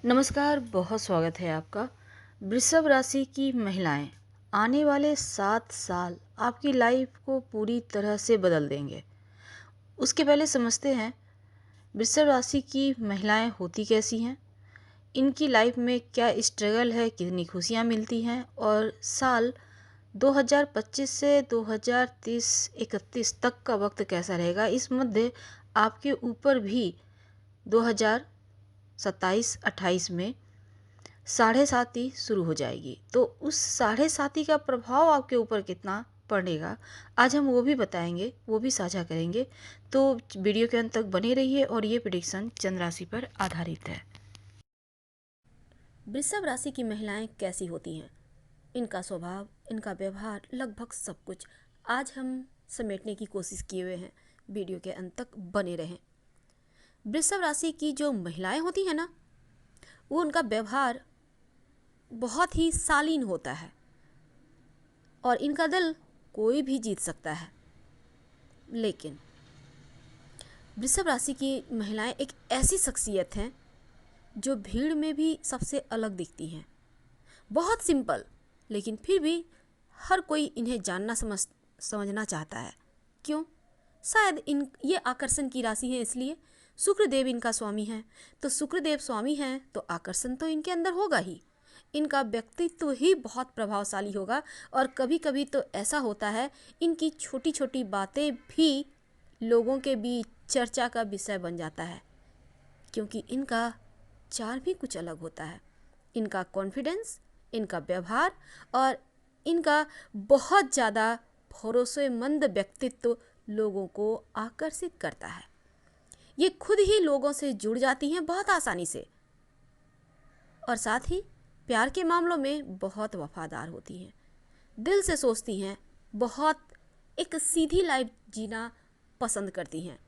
नमस्कार, बहुत स्वागत है आपका। वृषभ राशि की महिलाएं आने वाले 7 साल आपकी लाइफ को पूरी तरह से बदल देंगे। उसके पहले समझते हैं वृषभ राशि की महिलाएं होती कैसी हैं, इनकी लाइफ में क्या स्ट्रगल है, कितनी खुशियां मिलती हैं और साल 2025 से 2030-31 तक का वक्त कैसा रहेगा। इस मध्य आपके ऊपर भी 2027-28 में साढ़े साती शुरू हो जाएगी, तो उस साढ़े साती का प्रभाव आपके ऊपर कितना पड़ेगा आज हम वो भी बताएंगे, वो भी साझा करेंगे। तो वीडियो के अंत तक बने रहिए और ये प्रेडिक्शन चंद्र राशि पर आधारित है। वृषभ राशि की महिलाएं कैसी होती हैं, इनका स्वभाव, इनका व्यवहार, लगभग सब कुछ आज हम समेटने की कोशिश किए हुए हैं। वीडियो के अंत तक बने रहें। वृषभ राशि की जो महिलाएं होती हैं ना, वो उनका व्यवहार बहुत ही शालीन होता है और इनका दिल कोई भी जीत सकता है। लेकिन वृषभ राशि की महिलाएं एक ऐसी शख्सियत हैं जो भीड़ में भी सबसे अलग दिखती हैं। बहुत सिंपल, लेकिन फिर भी हर कोई इन्हें जानना समझना चाहता है। क्यों? शायद ये आकर्षण की राशि है, इसलिए शुक्रदेव इनका स्वामी है। तो शुक्रदेव स्वामी हैं तो आकर्षण तो इनके अंदर होगा ही। इनका व्यक्तित्व ही बहुत प्रभावशाली होगा और कभी कभी तो ऐसा होता है इनकी छोटी छोटी बातें भी लोगों के बीच चर्चा का विषय बन जाता है, क्योंकि इनका चार भी कुछ अलग होता है। इनका कॉन्फिडेंस, इनका व्यवहार और इनका बहुत ज़्यादा भरोसेमंद व्यक्तित्व लोगों को आकर्षित करता है। ये खुद ही लोगों से जुड़ जाती हैं बहुत आसानी से और साथ ही प्यार के मामलों में बहुत वफादार होती हैं। दिल से सोचती हैं, बहुत एक सीधी लाइफ जीना पसंद करती हैं।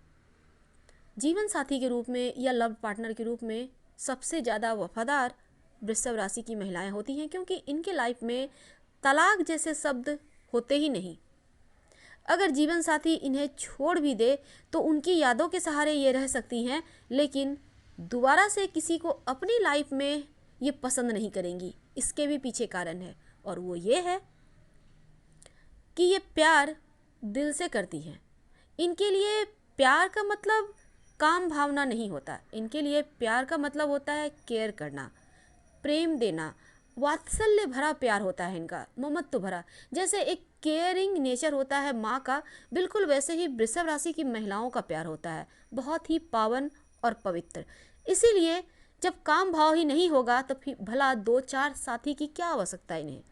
जीवन साथी के रूप में या लव पार्टनर के रूप में सबसे ज़्यादा वफादार वृषभ राशि की महिलाएं होती हैं, क्योंकि इनके लाइफ में तलाक जैसे शब्द होते ही नहीं। अगर जीवन साथी इन्हें छोड़ भी दे तो उनकी यादों के सहारे ये रह सकती हैं, लेकिन दोबारा से किसी को अपनी लाइफ में ये पसंद नहीं करेंगी। इसके भी पीछे कारण है और वो ये है कि ये प्यार दिल से करती हैं। इनके लिए प्यार का मतलब काम भावना नहीं होता। इनके लिए प्यार का मतलब होता है केयर करना, प्रेम देना, वात्सल्य भरा प्यार होता है इनका, ममत्व भरा। जैसे एक केयरिंग नेचर होता है माँ का, बिल्कुल वैसे ही वृषभ राशि की महिलाओं का प्यार होता है, बहुत ही पावन और पवित्र। इसीलिए जब काम भाव ही नहीं होगा तो फिर भला दो चार साथी की क्या आवश्यकता इन्हें।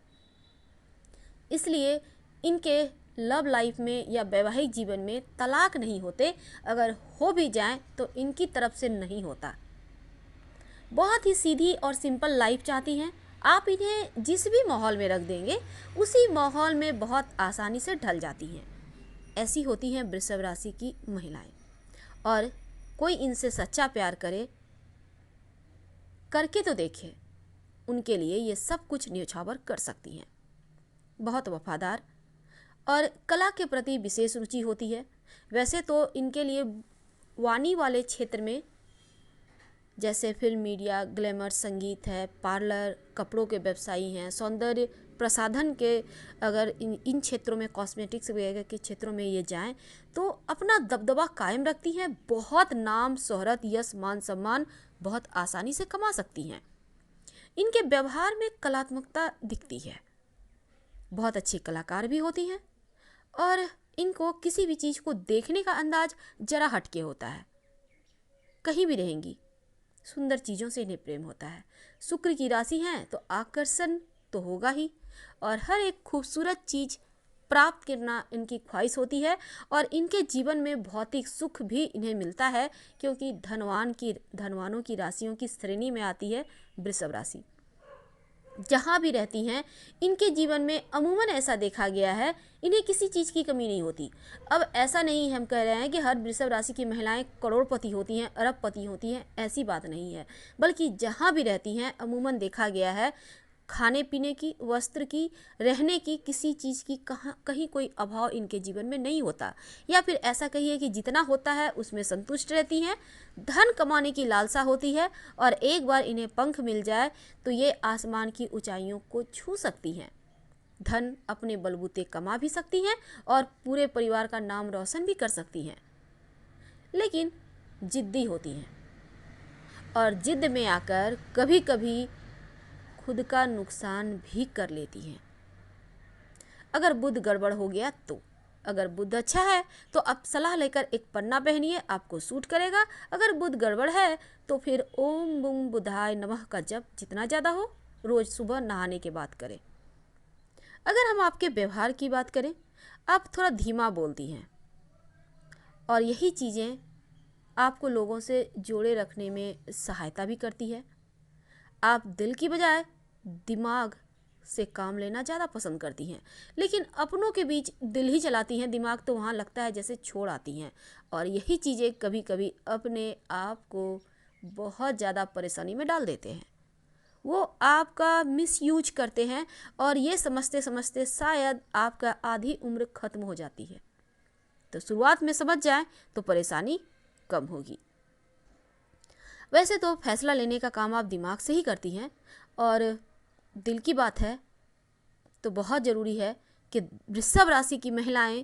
इसलिए इनके लव लाइफ में या वैवाहिक जीवन में तलाक नहीं होते। अगर हो भी जाए तो इनकी तरफ से नहीं होता। बहुत ही सीधी और सिंपल लाइफ चाहती हैं। आप इन्हें जिस भी माहौल में रख देंगे उसी माहौल में बहुत आसानी से ढल जाती हैं। ऐसी होती हैं वृषभ राशि की महिलाएं। और कोई इनसे सच्चा प्यार करके तो देखे, उनके लिए ये सब कुछ न्योछावर कर सकती हैं। बहुत वफादार और कला के प्रति विशेष रुचि होती है। वैसे तो इनके लिए वाणी वाले क्षेत्र में जैसे फिल्म, मीडिया, ग्लैमर, संगीत है, पार्लर, कपड़ों के व्यवसायी हैं, सौंदर्य प्रसाधन के, अगर इन क्षेत्रों में, कॉस्मेटिक्स वगैरह के क्षेत्रों में ये जाएं तो अपना दबदबा कायम रखती हैं। बहुत नाम, शोहरत, यश, मान सम्मान बहुत आसानी से कमा सकती हैं। इनके व्यवहार में कलात्मकता दिखती है। बहुत अच्छी कलाकार भी होती हैं और इनको किसी भी चीज़ को देखने का अंदाज जरा हटके होता है। कहीं भी रहेंगी, सुंदर चीज़ों से इन्हें प्रेम होता है। शुक्र की राशि हैं तो आकर्षण तो होगा ही और हर एक खूबसूरत चीज़ प्राप्त करना इनकी ख्वाहिश होती है और इनके जीवन में भौतिक सुख भी इन्हें मिलता है, क्योंकि धनवानों की राशियों की श्रेणी में आती है वृषभ राशि। जहाँ भी रहती हैं इनके जीवन में अमूमन ऐसा देखा गया है, इन्हें किसी चीज़ की कमी नहीं होती। अब ऐसा नहीं हम कह रहे हैं कि हर वृषभ राशि की महिलाएं करोड़पति होती हैं, अरबपति होती हैं, ऐसी बात नहीं है। बल्कि जहाँ भी रहती हैं अमूमन देखा गया है खाने पीने की, वस्त्र की, रहने की, किसी चीज़ की कहीं कोई अभाव इनके जीवन में नहीं होता, या फिर ऐसा कहिए कि जितना होता है उसमें संतुष्ट रहती हैं। धन कमाने की लालसा होती है और एक बार इन्हें पंख मिल जाए तो ये आसमान की ऊंचाइयों को छू सकती हैं। धन अपने बलबूते कमा भी सकती हैं और पूरे परिवार का नाम रोशन भी कर सकती हैं, लेकिन जिद्दी होती हैं और जिद में आकर कभी कभी खुद का नुकसान भी कर लेती हैं। अगर बुध गड़बड़ हो गया तो, अगर बुध अच्छा है तो आप सलाह लेकर एक पन्ना पहनिए, आपको सूट करेगा। अगर बुध गड़बड़ है तो फिर ओम बुम बुधाय नमः का जप जितना ज़्यादा हो रोज़ सुबह नहाने के बाद करें। अगर हम आपके व्यवहार की बात करें, आप थोड़ा धीमा बोलती हैं और यही चीज़ें आपको लोगों से जोड़े रखने में सहायता भी करती है। आप दिल की बजाय दिमाग से काम लेना ज़्यादा पसंद करती हैं, लेकिन अपनों के बीच दिल ही चलाती हैं, दिमाग तो वहाँ लगता है जैसे छोड़ आती हैं। और यही चीज़ें कभी कभी अपने आप को बहुत ज़्यादा परेशानी में डाल देते हैं। वो आपका मिसयूज करते हैं और ये समझते समझते शायद आपका आधी उम्र खत्म हो जाती है। तो शुरुआत में समझ जाए तो परेशानी कम होगी। वैसे तो फैसला लेने का काम आप दिमाग से ही करती हैं, और दिल की बात है तो बहुत ज़रूरी है कि वृषभ राशि की महिलाएं,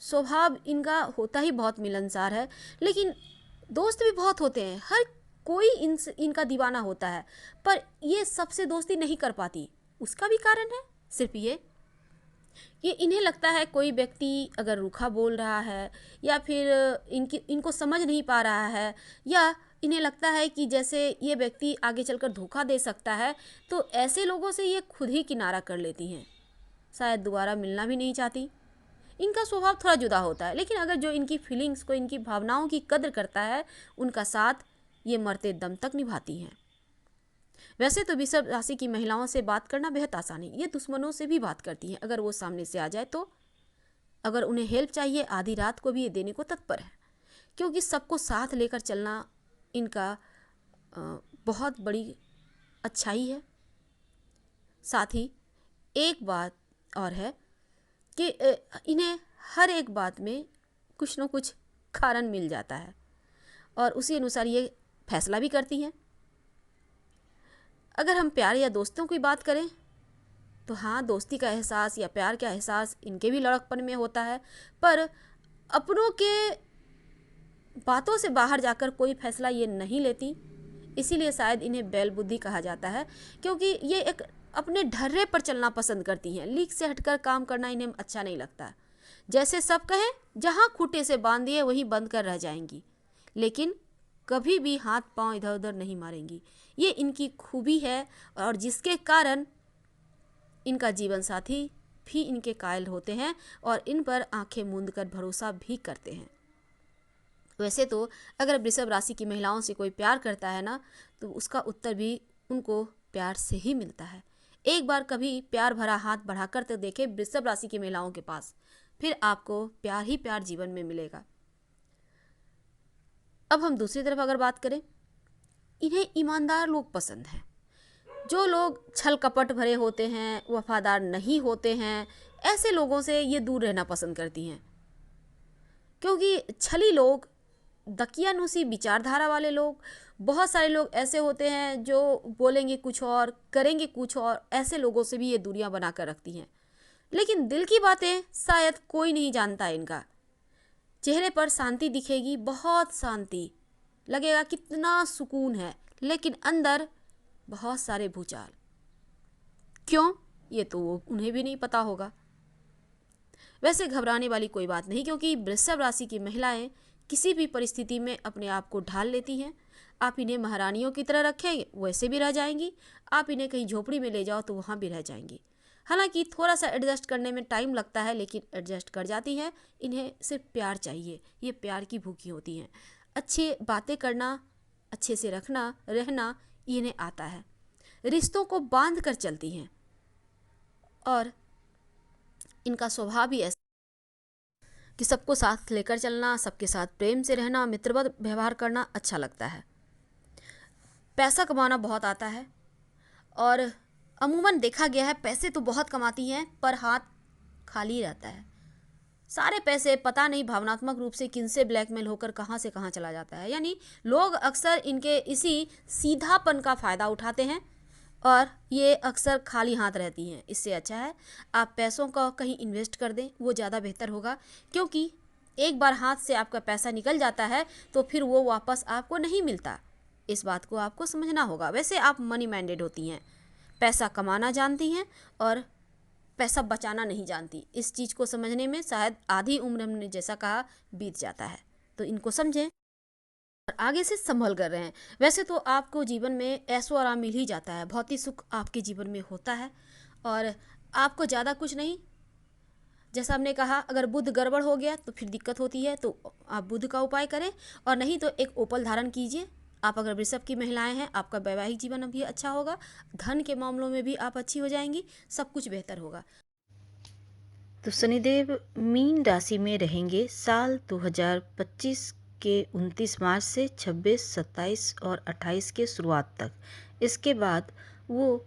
स्वभाव इनका होता ही बहुत मिलनसार है, लेकिन दोस्त भी बहुत होते हैं। हर कोई इनका दीवाना होता है, पर ये सबसे दोस्ती नहीं कर पाती। उसका भी कारण है सिर्फ ये इन्हें लगता है कोई व्यक्ति अगर रूखा बोल रहा है या फिर इनको समझ नहीं पा रहा है, या इन्हें लगता है कि जैसे ये व्यक्ति आगे चलकर धोखा दे सकता है, तो ऐसे लोगों से ये खुद ही किनारा कर लेती हैं। शायद दोबारा मिलना भी नहीं चाहती। इनका स्वभाव थोड़ा जुदा होता है, लेकिन अगर जो इनकी फीलिंग्स को, इनकी भावनाओं की कद्र करता है, उनका साथ ये मरते दम तक निभाती हैं। वैसे तो वृषभ राशि की महिलाओं से बात करना बेहद आसान है। ये दुश्मनों से भी बात करती हैं अगर वो सामने से आ जाए तो। अगर उन्हें हेल्प चाहिए आधी रात को भी ये देने को तत्पर है, क्योंकि सबको साथ लेकर चलना इनका बहुत बड़ी अच्छाई है। साथ ही एक बात और है कि इन्हें हर एक बात में कुछ न कुछ कारण मिल जाता है और उसी अनुसार ये फैसला भी करती हैं। अगर हम प्यार या दोस्तों की बात करें तो हाँ, दोस्ती का एहसास या प्यार का एहसास इनके भी लड़कपन में होता है, पर अपनों के बातों से बाहर जाकर कोई फैसला ये नहीं लेती। इसीलिए शायद इन्हें बैल बुद्धि कहा जाता है, क्योंकि ये एक अपने ढर्रे पर चलना पसंद करती हैं। लीक से हटकर काम करना इन्हें अच्छा नहीं लगता। जैसे सब कहें, जहाँ खूंटे से बांध दिए वहीं बंद कर रह जाएंगी, लेकिन कभी भी हाथ पांव इधर उधर नहीं मारेंगी। ये इनकी खूबी है और जिसके कारण इनका जीवन साथी भी इनके कायल होते हैं और इन पर आंखें मूंद कर भरोसा भी करते हैं। वैसे तो अगर वृषभ राशि की महिलाओं से कोई प्यार करता है ना, तो उसका उत्तर भी उनको प्यार से ही मिलता है। एक बार कभी प्यार भरा हाथ बढ़ाकर तो देखे वृषभ राशि की महिलाओं के पास, फिर आपको प्यार ही प्यार जीवन में मिलेगा। अब हम दूसरी तरफ अगर बात करें, इन्हें ईमानदार लोग पसंद हैं। जो लोग छल कपट भरे होते हैं, वफादार नहीं होते हैं, ऐसे लोगों से ये दूर रहना पसंद करती हैं, क्योंकि छली लोग, दकियानुसी विचारधारा वाले लोग, बहुत सारे लोग ऐसे होते हैं जो बोलेंगे कुछ और करेंगे कुछ और। ऐसे लोगों से भी ये दूरियां बनाकर रखती हैं। लेकिन दिल की बातें शायद कोई नहीं जानता इनका। चेहरे पर शांति दिखेगी, बहुत शांति लगेगा, कितना सुकून है, लेकिन अंदर बहुत सारे भूचाल। क्यों, ये तो उन्हें भी नहीं पता होगा। वैसे घबराने वाली कोई बात नहीं, क्योंकि वृषभ राशि की महिलाएं किसी भी परिस्थिति में अपने आप को ढाल लेती हैं। आप इन्हें महारानियों की तरह रखेंगे वैसे भी रह जाएंगी, आप इन्हें कहीं झोपड़ी में ले जाओ तो वहाँ भी रह जाएंगी। हालांकि थोड़ा सा एडजस्ट करने में टाइम लगता है, लेकिन एडजस्ट कर जाती हैं। इन्हें सिर्फ प्यार चाहिए, ये प्यार की भूखी होती हैं। अच्छी बातें करना, अच्छे से रखना रहना इन्हें आता है। रिश्तों को बांध कर चलती हैं और इनका स्वभाव भी ऐसा कि सबको साथ लेकर चलना, सबके साथ प्रेम से रहना, मित्रवत व्यवहार करना अच्छा लगता है। पैसा कमाना बहुत आता है और अमूमन देखा गया है पैसे तो बहुत कमाती हैं पर हाथ खाली रहता है। सारे पैसे पता नहीं भावनात्मक रूप से किनसे ब्लैकमेल होकर कहाँ से कहाँ चला जाता है। यानी लोग अक्सर इनके इसी सीधापन का फ़ायदा उठाते हैं और ये अक्सर खाली हाथ रहती हैं। इससे अच्छा है आप पैसों का कहीं इन्वेस्ट कर दें, वो ज़्यादा बेहतर होगा, क्योंकि एक बार हाथ से आपका पैसा निकल जाता है तो फिर वो वापस आपको नहीं मिलता। इस बात को आपको समझना होगा। वैसे आप मनी माइंडेड होती हैं, पैसा कमाना जानती हैं और पैसा बचाना नहीं जानती। इस चीज़ को समझने में शायद आधी उम्र हमने जैसा कहा बीत जाता है, तो इनको समझें और आगे से संभल कर रहें। वैसे तो आपको जीवन में ऐशो आराम मिल ही जाता है, भौतिक सुख आपके जीवन में होता है और आपको ज़्यादा कुछ नहीं। जैसा हमने कहा अगर बुध गड़बड़ हो गया तो फिर दिक्कत होती है, तो आप बुध का उपाय करें और नहीं तो एक ओपल धारण कीजिए। आप अगर वृषभ की महिलाएं हैं, आपका वैवाहिक जीवन अभी अच्छा होगा, धन के मामलों में भी आप अच्छी हो जाएंगी, सब कुछ बेहतर होगा। तो शनिदेव मीन राशि में रहेंगे साल 2025 के 29 मार्च से 26, 27 और 28 के शुरुआत तक। इसके बाद वो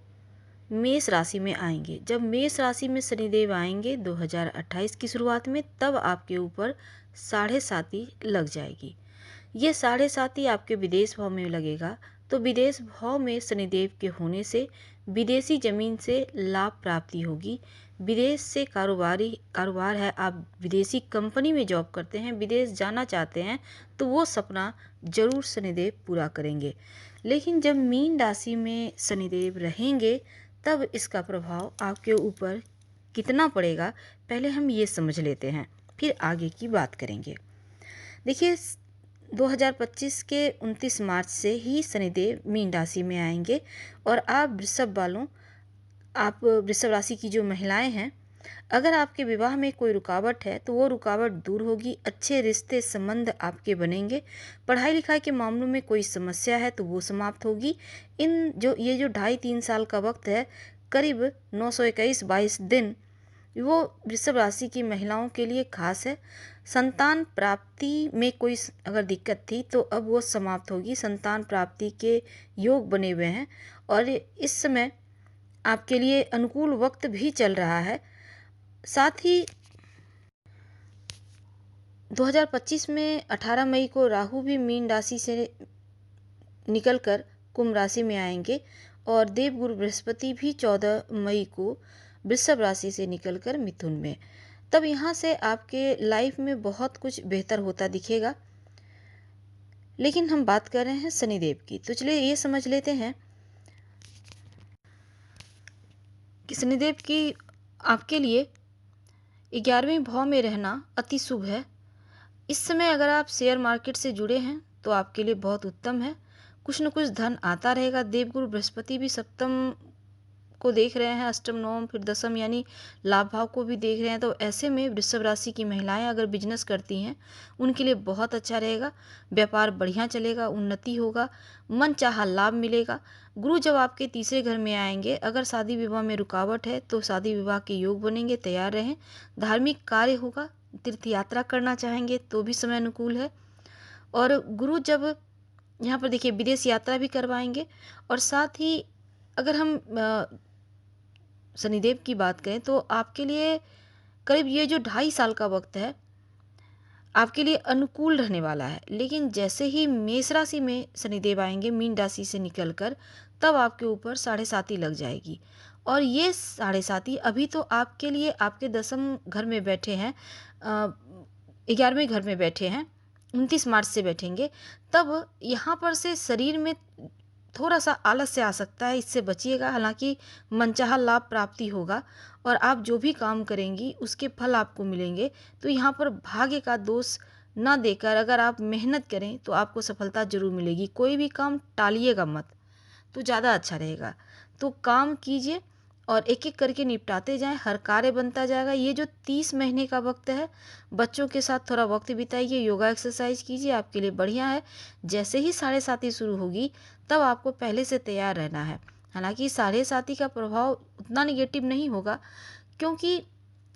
मेष राशि में आएंगे। जब मेष राशि में शनिदेव आएंगे 2028 की शुरुआत में, तब आपके ऊपर 7.5 लग जाएगी। ये 7.5 आपके विदेश भाव में लगेगा। तो विदेश भाव में शनिदेव के होने से विदेशी जमीन से लाभ प्राप्ति होगी। विदेश से कारोबार है, आप विदेशी कंपनी में जॉब करते हैं, विदेश जाना चाहते हैं, तो वो सपना जरूर शनिदेव पूरा करेंगे। लेकिन जब मीन राशि में शनिदेव रहेंगे तब इसका प्रभाव आपके ऊपर कितना पड़ेगा, पहले हम ये समझ लेते हैं, फिर आगे की बात करेंगे। देखिए 2025 के 29 मार्च से ही शनिदेव मीन राशि में आएंगे और आप वृषभ राशि की जो महिलाएं हैं, अगर आपके विवाह में कोई रुकावट है तो वो रुकावट दूर होगी, अच्छे रिश्ते संबंध आपके बनेंगे। पढ़ाई लिखाई के मामलों में कोई समस्या है तो वो समाप्त होगी। ये जो 2.5-3 साल का वक्त है, करीब 921-22 दिन, वो वृषभ राशि की महिलाओं के लिए खास है। संतान प्राप्ति में कोई अगर दिक्कत थी तो अब वो समाप्त होगी। संतान प्राप्ति के योग बने हुए हैं और इस समय आपके लिए अनुकूल वक्त भी चल रहा है। साथ ही 2025 में 18 मई को राहु भी मीन राशि से निकलकर कुंभ राशि में आएंगे और देवगुरु बृहस्पति भी 14 मई को वृषभ राशि से निकलकर मिथुन में। तब यहाँ से आपके लाइफ में बहुत कुछ बेहतर होता दिखेगा। लेकिन हम बात कर रहे हैं शनिदेव की, तो चलिए ये समझ लेते हैं कि शनिदेव की आपके लिए 11वें भाव में रहना अति शुभ है। इस समय अगर आप शेयर मार्केट से जुड़े हैं तो आपके लिए बहुत उत्तम है। कुछ न कुछ धन आता रहेगा। देवगुरु बृहस्पति भी सप्तम को देख रहे हैं, अष्टम, नवम, फिर दसम यानी लाभ भाव को भी देख रहे हैं। तो ऐसे में वृषभ राशि की महिलाएं अगर बिजनेस करती हैं उनके लिए बहुत अच्छा रहेगा। व्यापार बढ़िया चलेगा, उन्नति होगा, मन चाहा लाभ मिलेगा। गुरु जब आपके तीसरे घर में आएंगे, अगर शादी विवाह में रुकावट है तो शादी विवाह के योग बनेंगे, तैयार रहें। धार्मिक कार्य होगा, तीर्थ यात्रा करना चाहेंगे तो भी समय अनुकूल है। और गुरु जब यहाँ पर देखिए विदेश यात्रा भी करवाएंगे। और साथ ही अगर हम शनिदेव की बात करें तो आपके लिए करीब ये जो 2.5 साल का वक्त है आपके लिए अनुकूल रहने वाला है। लेकिन जैसे ही मेष राशि में शनिदेव आएंगे मीन राशि से निकलकर, तब आपके ऊपर 7.5 लग जाएगी। और ये 7.5 अभी तो आपके लिए आपके दसम घर में बैठे हैं, 11वें घर में बैठे हैं, 29 मार्च से बैठेंगे। तब यहाँ पर से शरीर में थोड़ा सा आलस्य आ सकता है, इससे बचिएगा। हालांकि मनचाहा लाभ प्राप्ति होगा और आप जो भी काम करेंगी उसके फल आपको मिलेंगे। तो यहाँ पर भाग्य का दोष ना देकर अगर आप मेहनत करें तो आपको सफलता जरूर मिलेगी। कोई भी काम टालिएगा मत, तो ज़्यादा अच्छा रहेगा। तो काम कीजिए और एक एक करके निपटाते जाएं, हर कार्य बनता जाएगा। ये जो 30 महीने का वक्त है, बच्चों के साथ थोड़ा वक्त बिताइए, योगा एक्सरसाइज कीजिए, आपके लिए बढ़िया है। जैसे ही 7.5 शुरू होगी तब आपको पहले से तैयार रहना है। हालांकि 7.5 का प्रभाव उतना निगेटिव नहीं होगा, क्योंकि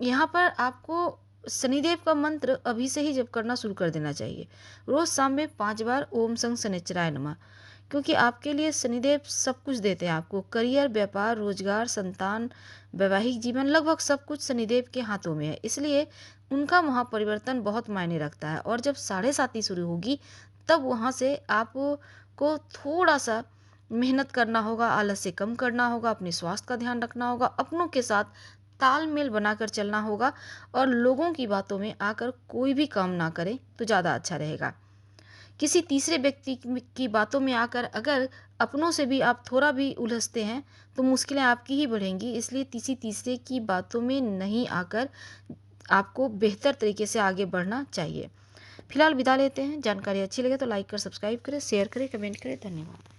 यहाँ पर आपको शनिदेव का मंत्र अभी से ही जप करना शुरू कर देना चाहिए। रोज़ शाम में 5 बार ओम संग शनिचराय नमः, क्योंकि आपके लिए शनिदेव सब कुछ देते हैं आपको। करियर, व्यापार, रोजगार, संतान, वैवाहिक जीवन, लगभग सब कुछ शनिदेव के हाथों में है। इसलिए उनका वहाँ परिवर्तन बहुत मायने रखता है। और जब 7.5 शुरू होगी तब वहाँ से आपको थोड़ा सा मेहनत करना होगा, आलस्य कम करना होगा, अपने स्वास्थ्य का ध्यान रखना होगा, अपनों के साथ तालमेल बनाकर चलना होगा और लोगों की बातों में आकर कोई भी काम ना करें तो ज़्यादा अच्छा रहेगा। किसी तीसरे व्यक्ति की बातों में आकर अगर अपनों से भी आप थोड़ा भी उलझते हैं तो मुश्किलें आपकी ही बढ़ेंगी। इसलिए किसी तीसरे की बातों में नहीं आकर आपको बेहतर तरीके से आगे बढ़ना चाहिए। फिलहाल विदा लेते हैं। जानकारी अच्छी लगे तो लाइक कर सब्सक्राइब करें, शेयर करें, कमेंट करें। धन्यवाद।